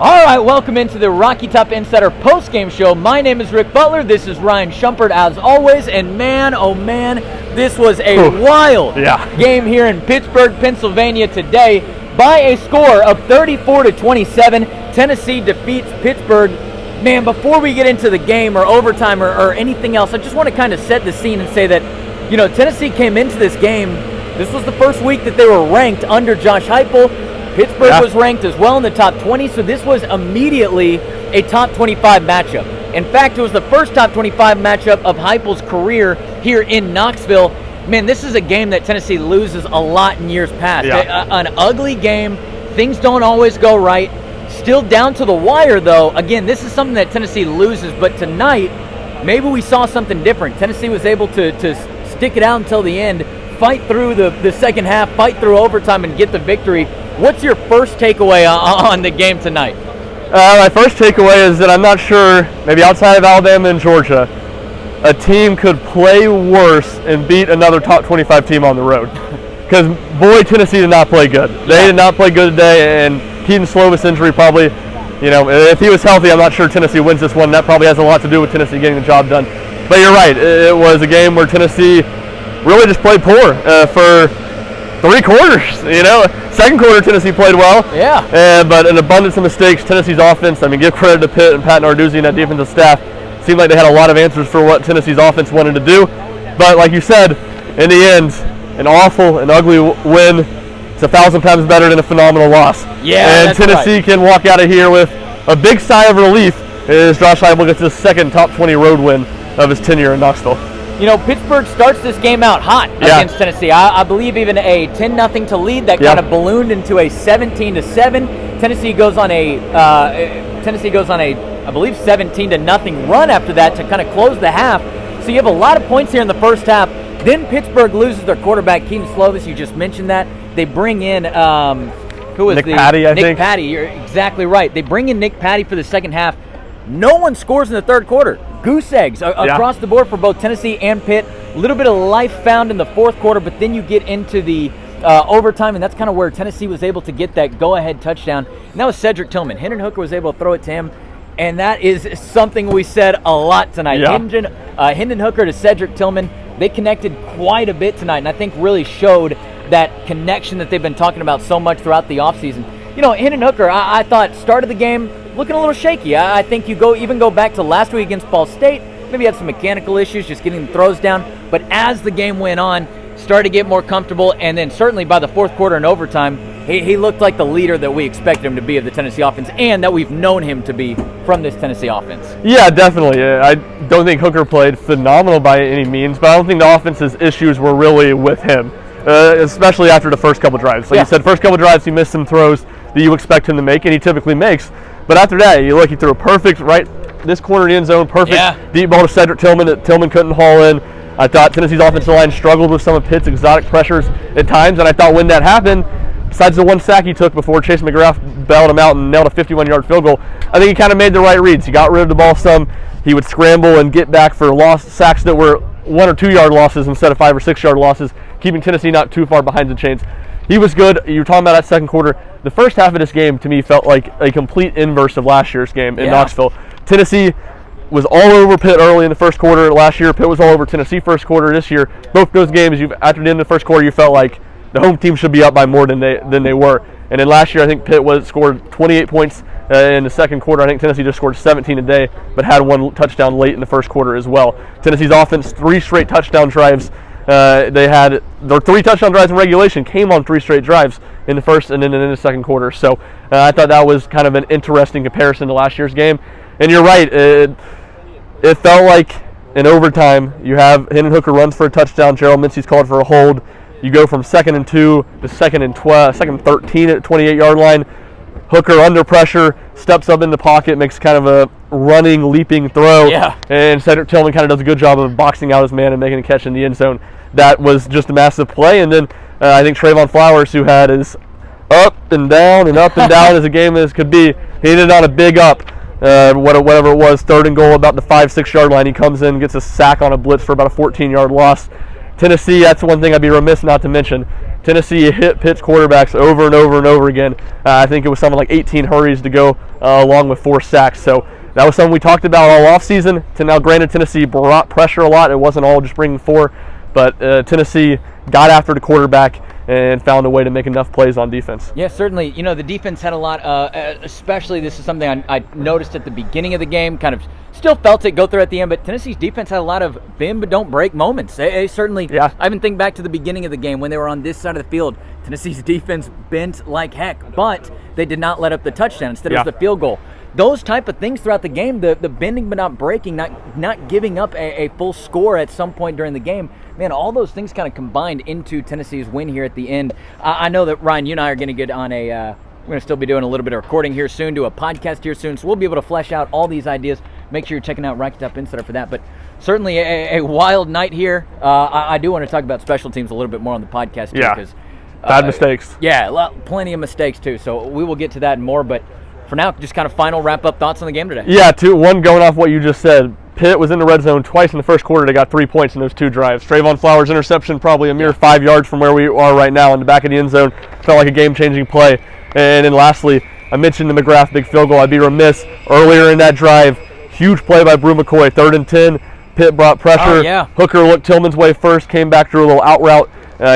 All right, welcome into the Rocky Top Insider post-game show. My name is Rick Butler. This is Ryan Shumpert as always. And man, oh man, this was a wild game here in Pittsburgh, Pennsylvania today. By a score of 34-27, Tennessee defeats Pittsburgh. Man, before we get into the game or overtime or anything else, I just want to kind of set the scene and say that, you know, Tennessee came into this game. This was the first week that they were ranked under Josh Heupel. Pittsburgh was ranked as well in the top 20, so this was immediately a top 25 matchup. In fact, it was the first top 25 matchup of Heupel's career here in Knoxville. Man, this is a game that Tennessee loses a lot in years past. An ugly game. Things don't always go right. Still down to the wire, though. Again, this is something that Tennessee loses, but tonight, maybe we saw something different. Tennessee was able to stick it out until the end, fight through the second half, fight through overtime, and get the victory. What's your first takeaway on the game tonight? My first takeaway is that I'm not sure, maybe outside of Alabama and Georgia, a team could play worse and beat another top 25 team on the road. Because, boy, Tennessee did not play good. They did not play good today, and Keaton Slovis injury probably, you know, if he was healthy, I'm not sure Tennessee wins this one. That probably has a lot to do with Tennessee getting the job done. But you're right, it was a game where Tennessee really just played poor for 3 quarters, you know. Second quarter, Tennessee played well. But an abundance of mistakes. Tennessee's offense, I mean, give credit to Pitt and Pat Narduzzi and that defensive staff. Seemed like they had a lot of answers for what Tennessee's offense wanted to do. But like you said, in the end, an awful and ugly win. It's 1,000 times better than a phenomenal loss. And Tennessee can walk out of here with a big sigh of relief as Josh Heupel gets his second top 20 road win of his tenure in Knoxville. You know, Pittsburgh starts this game out hot against Tennessee. I believe even a 10-0 to lead that kind of ballooned into a 17-7. Tennessee goes on a I believe 17-0 run after that to kind of close the half. So you have a lot of points here in the first half. Then Pittsburgh loses their quarterback, Keaton Slovis. You just mentioned that. They bring in Nick Patty, I think. Nick Patty. You're exactly right. They bring in Nick Patty for the second half. No one scores in the third quarter. Goose eggs across the board for both Tennessee and Pitt. A little bit of life found in the fourth quarter, but then you get into the overtime, and that's kind of where Tennessee was able to get that go-ahead touchdown. And that was Cedric Tillman. Hendon Hooker was able to throw it to him, and that is something we said a lot tonight. Hendon Hooker to Cedric Tillman, they connected quite a bit tonight, and I think really showed that connection that they've been talking about so much throughout the offseason. You know, Hendon Hooker, I thought started the game looking a little shaky. I think you go back to last week against Ball State, maybe had some mechanical issues just getting the throws down. But as the game went on, started to get more comfortable, and then certainly by the fourth quarter and overtime, he looked like the leader that we expected him to be of the Tennessee offense and that we've known him to be from this Tennessee offense. Yeah, definitely. I don't think Hooker played phenomenal by any means, but I don't think the offense's issues were really with him, especially after the first couple drives. Like you said, first couple drives, he missed some throws that you expect him to make, and he typically makes. But after that, you look, he threw a perfect this corner of the end zone, perfect deep ball to Cedric Tillman that Tillman couldn't haul in. I thought Tennessee's offensive line struggled with some of Pitt's exotic pressures at times, and I thought when that happened, besides the one sack he took before Chase McGrath bailed him out and nailed a 51-yard field goal, I think he kind of made the right reads. He got rid of the ball some. He would scramble and get back for lost sacks that were 1 or 2 yard losses instead of 5 or 6 yard losses, keeping Tennessee not too far behind the chains. He was good. You were talking about that second quarter. The first half of this game, to me, felt like a complete inverse of last year's game in Knoxville. Tennessee was all over Pitt early in the first quarter last year. Pitt was all over Tennessee first quarter this year. Both those games, after the end of the first quarter, you felt like the home team should be up by more than they were. And then last year, I think Pitt scored 28 points in the second quarter. I think Tennessee just scored 17 a day, but had one touchdown late in the first quarter as well. Tennessee's offense, 3 straight touchdown drives. They had their 3 touchdown drives in regulation came on 3 straight drives in the first and then in the second quarter. So I thought that was kind of an interesting comparison to last year's game. And you're right, it felt like in overtime you have Hendon Hooker runs for a touchdown. Gerald Mincey's called for a hold. You go from 2nd and 2 to 2nd and 13 at the 28-yard line. Hooker under pressure, steps up in the pocket, makes kind of a running, leaping throw. And Cedric Tillman kind of does a good job of boxing out his man and making a catch in the end zone. That was just a massive play. And then I think Trayvon Flowers, who had his up and down as a game as could be, he ended on a big up. Whatever it was, 3rd and goal, about the 5-6 yard line. He comes in, gets a sack on a blitz for about a 14-yard loss. Tennessee, that's one thing I'd be remiss not to mention. Tennessee hit Pitt's quarterbacks over and over and over again. I think it was something like 18 hurries to go, along with 4 sacks. So that was something we talked about all offseason. Now, granted, Tennessee brought pressure a lot. It wasn't all just bringing 4, but Tennessee got after the quarterback and found a way to make enough plays on defense. Yeah, certainly. The defense had a lot, especially this is something I noticed at the beginning of the game, kind of still felt it go through at the end, but Tennessee's defense had a lot of bend but don't break moments. They certainly, I even think back to the beginning of the game when they were on this side of the field. Tennessee's defense bent like heck, but they did not let up the touchdown. Instead, it was the field goal. Those type of things throughout the game, the bending but not breaking, not giving up a full score at some point during the game, man, all those things kind of combined into Tennessee's win here at the end. I know that, Ryan, you and I are going to get on we're going to still be doing a little bit of recording here soon, do a podcast here soon, so we'll be able to flesh out all these ideas. Make sure you're checking out Rocky Top Insider for that. But certainly a wild night here. I do want to talk about special teams a little bit more on the podcast too. Because bad mistakes. Yeah, plenty of mistakes too. So we will get to that and more. But for now, just kind of final wrap-up thoughts on the game today. Yeah, one going off what you just said. Pitt was in the red zone twice in the first quarter. They got 3 points in those 2 drives. Trayvon Flowers' interception, probably a mere 5 yards from where we are right now in the back of the end zone. Felt like a game-changing play. And then lastly, I mentioned the McGrath big field goal. I'd be remiss earlier in that drive. Huge play by Brew McCoy, 3rd and 10. Pitt brought pressure. Hooker looked Tillman's way first, came back, drew a little out route.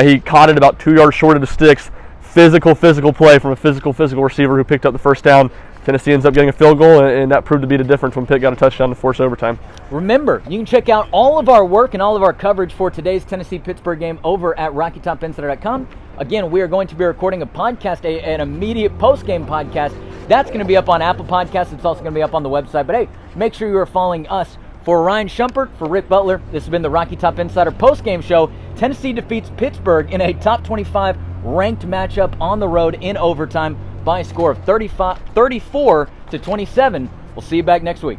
He caught it about 2 yards short of the sticks. Physical play from a physical receiver who picked up the first down. Tennessee ends up getting a field goal, and that proved to be the difference when Pitt got a touchdown to force overtime. Remember, you can check out all of our work and all of our coverage for today's Tennessee-Pittsburgh game over at RockyTopInsider.com. Again, we are going to be recording a podcast, an immediate post-game podcast. That's going to be up on Apple Podcasts. It's also going to be up on the website. But hey, make sure you are following us. For Ryan Shumpert, for Rick Butler, this has been the Rocky Top Insider post-game show. Tennessee defeats Pittsburgh in a top 25 ranked matchup on the road in overtime by a score of 34-27. We'll see you back next week.